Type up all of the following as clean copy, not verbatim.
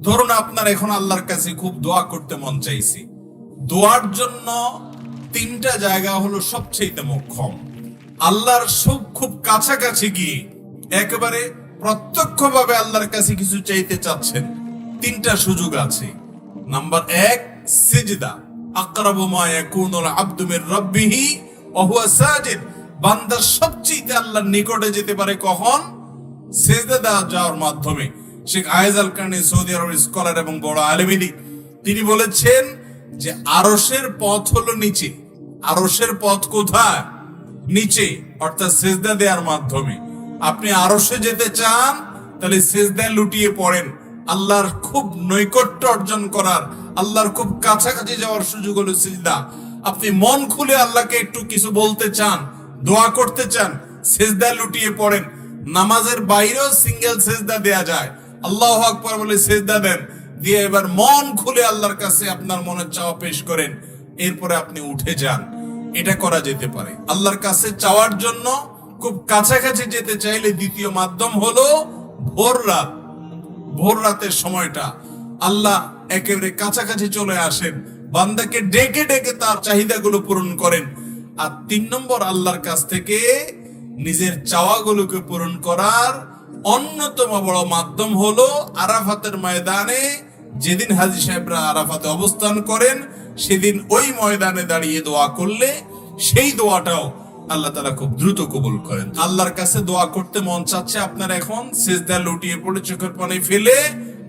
ধরুন আপনার এখন আল্লাহর কাছে খুব দোয়া করতে মন চাইছে। দোয়ার জন্য তিনটা জায়গা হলো সবচেয়ে মোক্ষম। আল্লাহর সব খুব কাছাকাছি গিয়ে একেবারে প্রত্যক্ষভাবে আল্লাহর কাছে কিছু চাইতে চাচ্ছেন, তিনটা সুযোগ আছে। নাম্বার ১, সিজদা। আকরাবু মা ইয়াকুনুল আবদু মির রাব্বিহি ওয়া হুয়া সাজিদ। বান্দা সবচেয়ে আল্লাহর নিকটে যেতে পারে কখন? সিজদা যাওয়ার মাধ্যমে। শেখ আয়েজ আল কারনি, সৌদি আরবের স্কলার এবং বড় আলেম, তিনি বলেছেন যে আরশের পথ হলো নিচে। আরশের পথ কোথায়? নিচে, অর্থাৎ সিজদা দেওয়ার মাধ্যমে। আপনি আরশে যেতে চান, তাহলে সিজদায় লুটিয়ে পড়েন। আল্লাহর খুব নৈকট্য অর্জন করার, আল্লাহর খুব কাছাকাছি যাওয়ার সুযোগ হলো সিজদা। আপনি মন খুলে আল্লাহকে একটু কিছু বলতে চান, দোয়া করতে চান, সিজদায় লুটিয়ে পড়েন। নামাজের বাইরেও সিঙ্গেল সিজদা দেয়া যায়। আল্লাহু আকবার বলে সিজদা দেন, দিয়ে এবার মন খুলে আল্লাহর কাছে আপনার মনের চাওয়া পেশ করেন, এরপরে আপনি উঠে যান। এটা করা যেতে পারে। আল্লাহর কাছে চাওয়ার জন্য খুব কাছাকাছি যেতে চাইলে দ্বিতীয় মাধ্যম হলো ভোর রাত। ভোর রাতের সময়টা আল্লাহ একেবারে কাছাকাছি চলে আসেন, বান্দাকে ডেকে ডেকে তার চাহিদাগুলো পূরণ করেন। আর ৩ নম্বর, আল্লাহর কাছ থেকে নিজের চাওয়াগুলোকে পূরণ করার অন্যতম বড় মাধ্যম হলো আরাফাতের ময়দানে। যেদিন হাজী সাহেবরা আরাফাতে অবস্থান করেন, সেদিন ওই ময়দানে দাঁড়িয়ে দোয়া করলে সেই দোয়াটাও আল্লাহ তাআলা খুব দ্রুত কবুল করেন। আল্লাহর কাছে দোয়া করতে মন চাচ্ছে আপনার, এখন সিজদায় লুটিয়ে পড়ে চোখের পানি ফেলে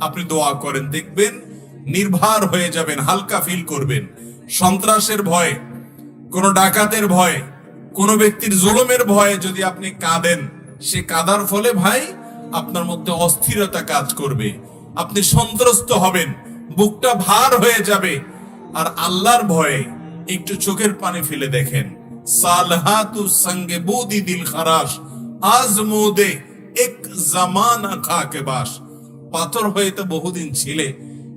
আপনি দোয়া করেন, দেখবেন নির্ভার হয়ে যাবেন, হালকা ফিল করবেন। সন্ত্রাসের ভয়, কোন ডাকাতের ভয়, কোন ব্যক্তির জুলুমের ভয়ে যদি আপনি কাঁদেন, সে কাঁদার ফলে ভাই আপনার মধ্যে অস্থিরতা কাজ করবে, আপনি সন্ত্রস্ত হবেন, বুকটা ভার হয়ে যাবে। আর আল্লাহর ভয়ে একটু চোখের পানি ফেলে দেখেন, সালহাতু সঙ্গে বুদি দিল খারাস আজমুদে এক জামানা খাকে বাস। পাথর হয়ে তো বহুদিন ছিলে,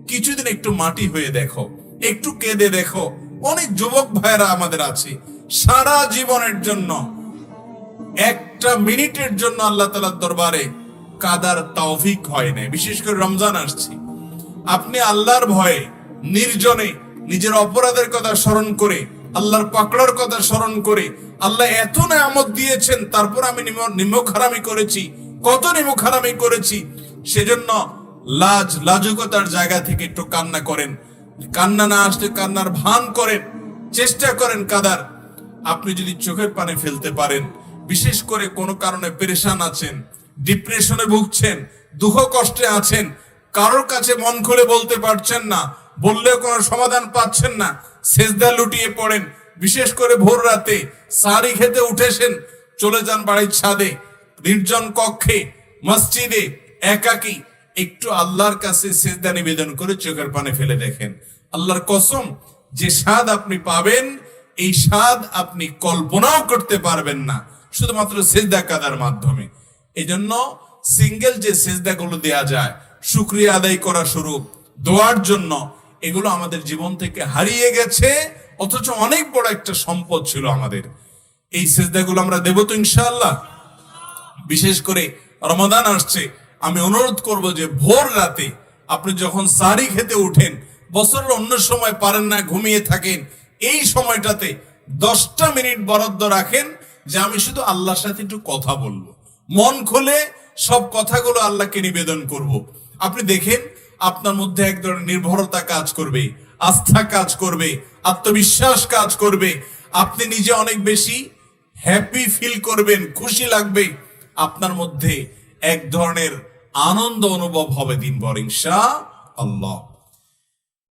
কিছুদিন একটু মাটি হয়ে দেখো, একটু কেঁদে দেখো। অনেক যুবক ভাইরা আমাদের আছে, সারা জীবনের জন্য একটা মিনিটের জন্য আল্লাহ তাআলার দরবারে কাদার তৌফিক হয় না। বিশেষ করে রমজান আসছে, আপনি আল্লাহর ভয়ে নির্জনে নিজের অপরাধের কথা স্মরণ করে, আল্লাহর পাকড়ার কথা স্মরণ করে, আল্লাহ এত নেয়ামত দিয়েছেন, তারপর আমি নিমক হারামি করেছি, কত নিমক হারামি করেছি, সেজন্য লাজুকতার জায়গা থেকে একটু কান্না করেন। কান্না না আসলে কান্নার ভান করেন, চেষ্টা করেন কাদার। আপনি যদি চোখের পানি ফেলতে পারেন, বিশেষ করে কোনো কারণে পেরেশান আছেন, ডিপ্রেশনে ভুগছেন, দুঃখ কষ্টে আছেন, কারোর কাছে মন খুলে বলতে পারছেন না, বললেও কোনো সমাধান পাচ্ছেন না, সিজদা লুটিয়ে পড়েন। বিশেষ করে ভোর রাতে সারি খেতে উঠেছেন, চলে যান বাড়ির ছাদে, নির্জন কক্ষে, মসজিদে, একাকী একটু আল্লাহর কাছে সিজদা নিবেদন করে চোখের পানি ফেলে দেখেন। আল্লাহর কসম, যে স্বাদ আপনি পাবেন, এই স্বাদ আপনি কল্পনাও করতে পারবেন না, শুধুমাত্র সিজদা কাদার মাধ্যমে। এই জন্য সিঙ্গেল যে সিজদাগুলো দেয়া যায় শুকরিয়া আদায় করা স্বরূপ, দোয়ার জন্য, এগুলো আমাদের জীবন থেকে হারিয়ে গেছে, অথচ অনেক বড় একটা সম্পদ ছিল আমাদের। এই সিজদাগুলো আমরা দেব তো ইনশাআল্লাহ। বিশেষ করে রমাদান আসছে, আমি অনুরোধ করব যে ভোর রাতে আপনি যখন সারি খেতে উঠেন, বছরের অন্য সময় পারেন না, ঘুমিয়ে থাকেন, এই সময়টাতে 10টা মিনিট বরাদ্দ রাখেন যে আমি শুধু আল্লাহর সাথে একটু কথা বলবো, মন খুলে সব কথাগুলো আল্লাহকে নিবেদন করব। আপনি দেখেন আপনার মধ্যে এক ধরনের নির্ভরতা কাজ করবে, আস্থা কাজ করবে, আত্মবিশ্বাস কাজ করবে, আপনি নিজে অনেক বেশি হ্যাপি ফিল করবেন, খুশি লাগবে, আপনার মধ্যে এক ধরনের আনন্দ অনুভব হবে দিনভর ইনশাআল্লাহ।